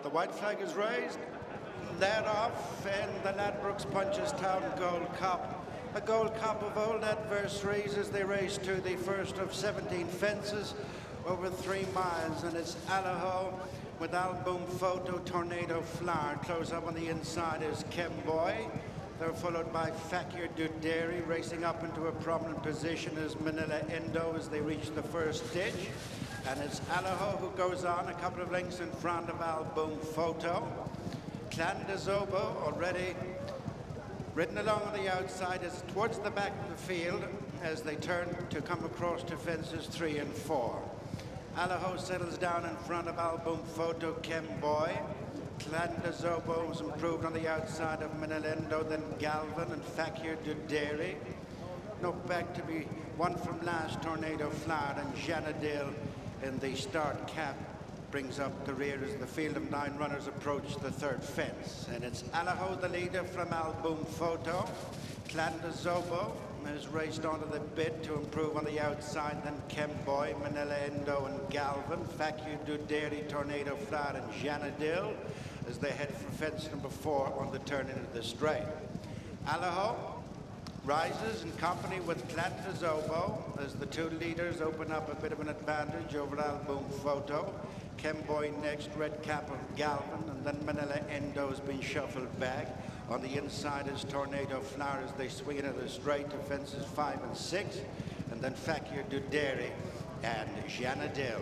The white flag is raised. Led off in the Ladbrokes Punchestown Gold Cup. A Gold Cup of old adversaries as they race to the first of 17 fences over 3 miles. And it's Allaho with Album Photo, Tornado Flower. Close up on the inside is Kemboy. They're followed by Fakir Duderi. Racing up into a prominent position is Manila Endo as they reach the first ditch. And it's Allaho who goes on a couple of lengths in front of Album Photo. Obeaux already ridden along on the outside is towards the back of the field as they turn to come across to fences 3 and 4. Allaho settles down in front of Album Photo Kemboy. Obeaux was improved on the outside of Menelendo, then Galvin and Fakir Duderi. No back to be one from last, Tornado Flower, and Janadil in the start cap brings up the rear as the field of 9 runners approach the third fence. And it's Allaho, the leader from Album Photo. Obeaux has raced onto the bit to improve on the outside, then Kemboy, Manila Endo and Galvin, Fakir Duderi, Tornado Flower and Janadil as they head for fence number 4 on the turn into the straight. Allaho rises in company with Obeaux as the 2 leaders open up a bit of an advantage over Album Photo. Kemboy next, red cap of Galvin, and then Manila Endo has been shuffled back. On the inside is Tornado Flower as they swing into the straight to fences 5 and 6, and then Fakir Duderi and Janadil.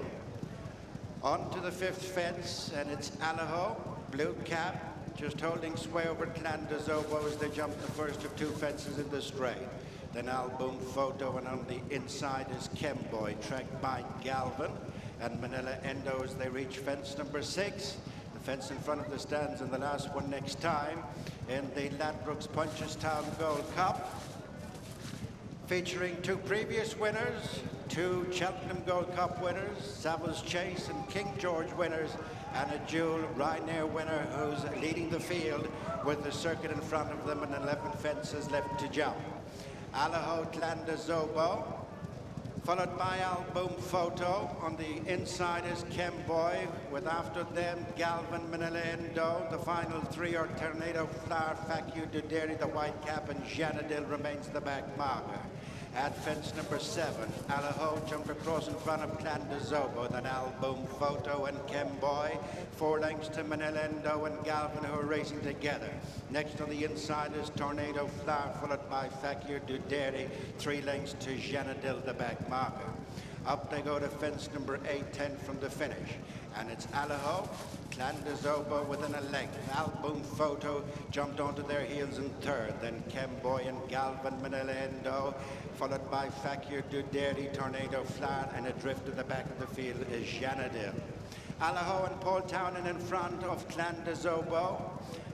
On to the 5th fence, and it's Allaho, blue cap, just holding sway over Obeaux as they jump the first of 2 fences in the straight. Then Album Photo, and on the inside is Kemboy, tracked by Galvin and Manila Endo as they reach fence number 6. The fence in front of the stands, and the last one next time in the Ladbrokes Punchestown Gold Cup, featuring 2 previous winners, 2 Cheltenham Gold Cup winners, Savills Chase and King George winners, and a dual Ryanair winner who's leading the field with the circuit in front of them and 11 fences left to jump. Allaho, Obeaux, followed by Album Photo. On the inside is Kemboy, with after them Galvin, Manila Endo. The final 3 are Tornado Flower, Fakir Duderi, the white cap, and Janadil remains the back marker. At fence number 7, Allaho jumped across in front of Obeaux, then Album Photo and Kemboy. 4 lengths to Menelendo and Galvin, who are racing together. Next on the inside is Tornado Flower, followed by Fakir Duderi. 3 lengths to Janadil, the back marker. Up they go to fence number 8, 10 from the finish. And it's Allaho, Obeaux within a length. Album Photo jumped onto their heels in 3rd. Then Kemboy and Galvin, Menelendo, followed by Fakir Duderi, Tornado Flower, and adrift to the back of the field is Janadil. Allaho and Paul Townend in front of Obeaux.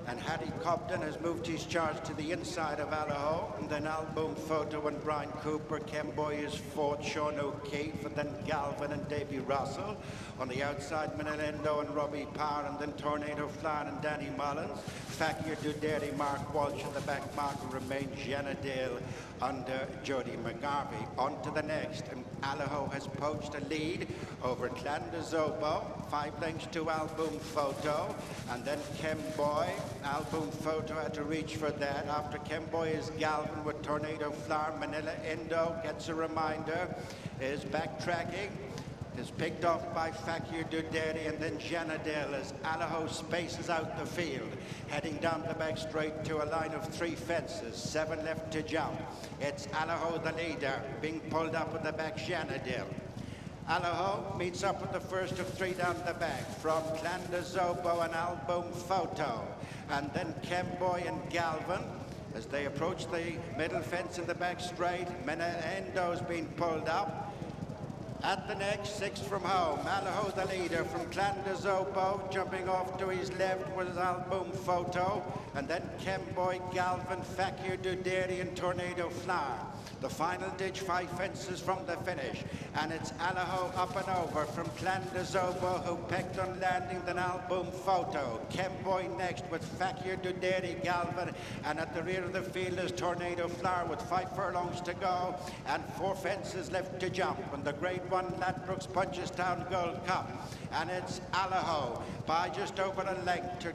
And Hattie Cobden has moved his charge to the inside of Allaho, and then Album Photo and Brian Cooper. Kemboy is 4th, Sean O'Keefe, and then Galvin and Davy Russell. On the outside, Menelendo and Robbie Power, and then Tornado Flower and Danny Mullins. Fakir Duderi, Mark Walsh, and the back marker remains Janadil under Jody McGarvey. On to the next, and Allaho has poached a lead over Obeaux, 5 lengths to Album Photo, and then Kemboy. Album Photo had to reach for that. After Kemboy is Galvin with Tornado Flower. Manila Endo gets a reminder, is backtracking, is picked off by Fakir Duderi, and then Janadil as Allaho spaces out the field, heading down the back straight to a line of 3 fences, 7 left to jump. It's Allaho, the leader, being pulled up at the back, Janadil. Allaho meets up with the first of 3 down the back from Obeaux and Album Photo, and then Kemboy and Galvin as they approach the middle fence in the back straight. Menendo's been pulled up. At the next, 6 from home, Allaho, the leader from Obeaux. Jumping off to his left was Album Photo, and then Kemboy, Galvin, Fakir Duderi and Tornado Flower. The final ditch, 5 fences from the finish, and it's Allaho up and over from Obeaux, who pecked on landing, then album photo. Kemboy next with Fakir Duderi Galvin, and at the rear of the field is Tornado Flower with 5 furlongs to go and 4 fences left to jump. And the Grade 1 Ladbrokes Punchestown Gold Cup, and it's Allaho by just over a length to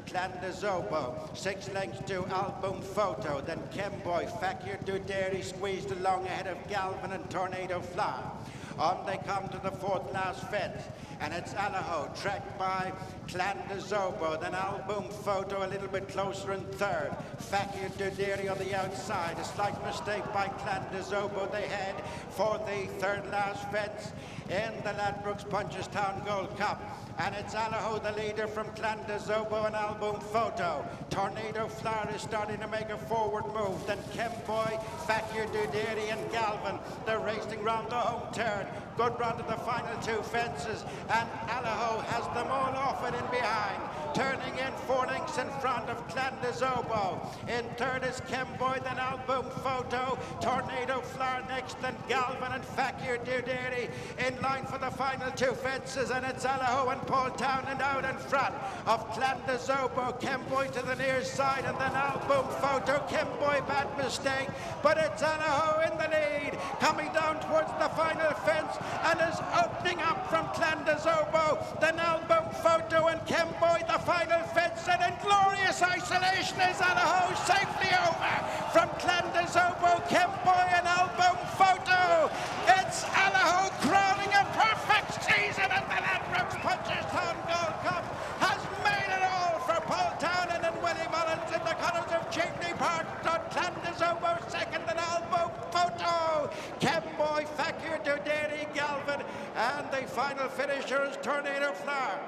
Obeaux, 6 lengths to album photo, then Kemboy, Fakir Duderi squeezed along ahead of Galvin and Tornado Flower. On they come to the 4th last fence, and it's Allaho tracked by Obeaux, then album photo a little bit closer in 3rd. Fakir Duderi on the outside, a slight mistake by Obeaux. They head for the 3rd last fence in the Ladbrokes Punchestown Gold Cup. And it's Allaho, the leader, from Obeaux and album photo. Tornado Flower is starting to make a forward move. Then Kemboy, Fakir Duderi and Galvin, they're racing round the home turn. Good run to the final 2 fences, and Allaho has them all off and in behind. Turning in 4 lengths in front of Obeaux. In 3rd is Kemboy, then album photo. Tornado Flower next, then Galvin and Fakir Duderi in line for the final 2 fences, and it's Allaho and Paul Townend out in front of Obeaux. Kemboy to the near side, and then album photo. Kemboy, bad mistake, but it's Allaho in the lead, coming down towards the final fence, and is opening up from Obeaux. Then album photo and Kemboy, the final fence, and in glorious isolation is Allaho safely over from Obeaux, Kemboy and album photo. It's Allaho crowning a perfect season at the Ladbrokes Punchestown Gold Cup. Has made it all for Paul Townend and Willie Mullins in the colours of Chimney Park. Obeaux 2nd and album photo. Kemboy, Fakir Duderi, Galvin, and the final finisher is Tornado Flower.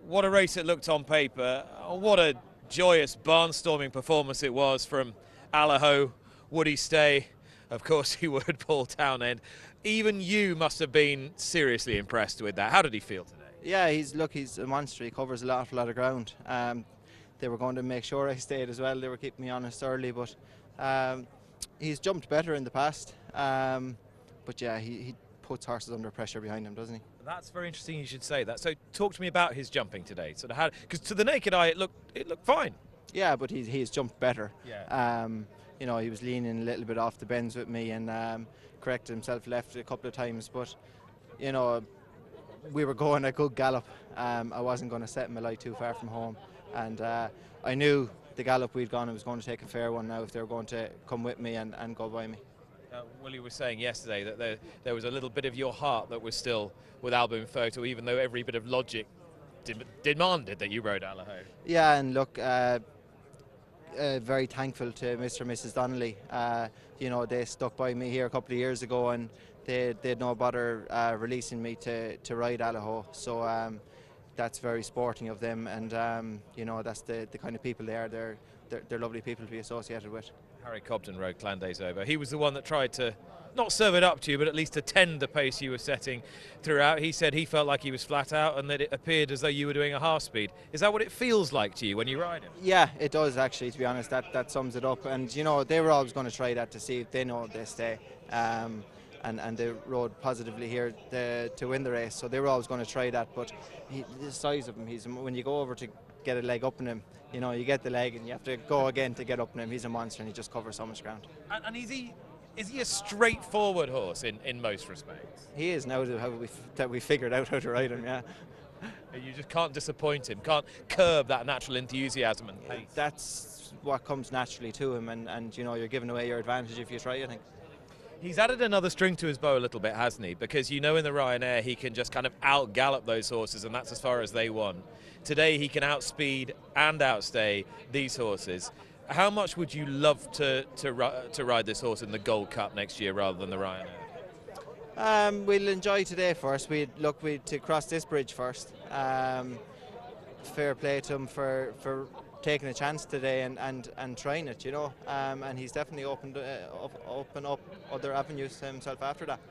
What a race it looked on paper. What a joyous barnstorming performance it was from Allaho. Would he stay? Of course he would, Paul Townend. Even you must have been seriously impressed with that. How did he feel today? Yeah, he's a monster. He covers a lot of ground. They were going to make sure I stayed as well. They were keeping me honest early, but he's jumped better in the past. But yeah, he puts horses under pressure behind him, doesn't he? That's very interesting you should say that. So talk to me about his jumping today. Sort of how, because to the naked eye it looked fine. Yeah, but he's jumped better. Yeah. You know, he was leaning a little bit off the bends with me and corrected himself left a couple of times, but you know, we were going a good gallop. I wasn't going to set my light too far from home, and I knew the gallop we'd gone, it was going to take a fair one now if they were going to come with me and go by me. Willie was saying yesterday that there was a little bit of your heart that was still with album photo, even though every bit of logic demanded that you rode Allaho. Yeah, and look, very thankful to Mr. and Mrs. Donnelly. You know, they stuck by me here a couple of years ago, and they had no bother releasing me to ride Allaho. So that's very sporting of them, and you know, that's the kind of people they are. They're lovely people to be associated with. Harry Cobden rode Obeaux. He was the one that tried to not serve it up to you, but at least attend the pace you were setting throughout. He said he felt like he was flat out and that it appeared as though you were doing a half speed. Is that what it feels like to you when you ride him? Yeah, it does actually, to be honest. That sums it up. And you know, they were always going to try that to see if they know they stay. And they rode positively here to win the race, so they were always going to try that. But the size of him, when you go over to get a leg up in him, you know, you get the leg and you have to go again to get up in him. He's a monster and he just covers so much ground. And is he a straightforward horse in most respects? He is now that we figured out how to ride him, yeah. You just can't disappoint him, can't curb that natural enthusiasm and pace. That's what comes naturally to him, and you know, you're giving away your advantage if you try, I think. He's added another string to his bow a little bit, hasn't he? Because you know in the Ryanair he can just kind of out-gallop those horses, and that's as far as they want. Today he can outspeed and outstay these horses. How much would you love to ride this horse in the Gold Cup next year rather than the Ryanair? We'll enjoy today first. We'd to cross this bridge first. Fair play to him for taking a chance today and trying it, you know. And he's definitely opened up other avenues to himself after that.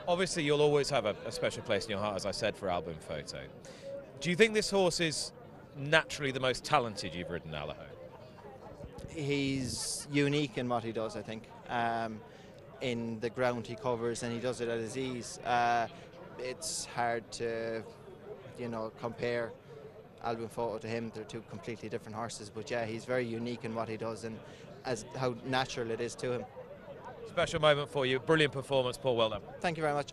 Obviously, you'll always have a special place in your heart, as I said, for album photo. Do you think this horse is naturally the most talented you've ridden, Allaho? He's unique in what he does, I think. In the ground he covers, and he does it at his ease. It's hard to, compare Album Photo to him. They're two completely different horses, but yeah, he's very unique in what he does and as how natural it is to him. Special moment for you. Brilliant performance, Paul. Well done. Thank you very much.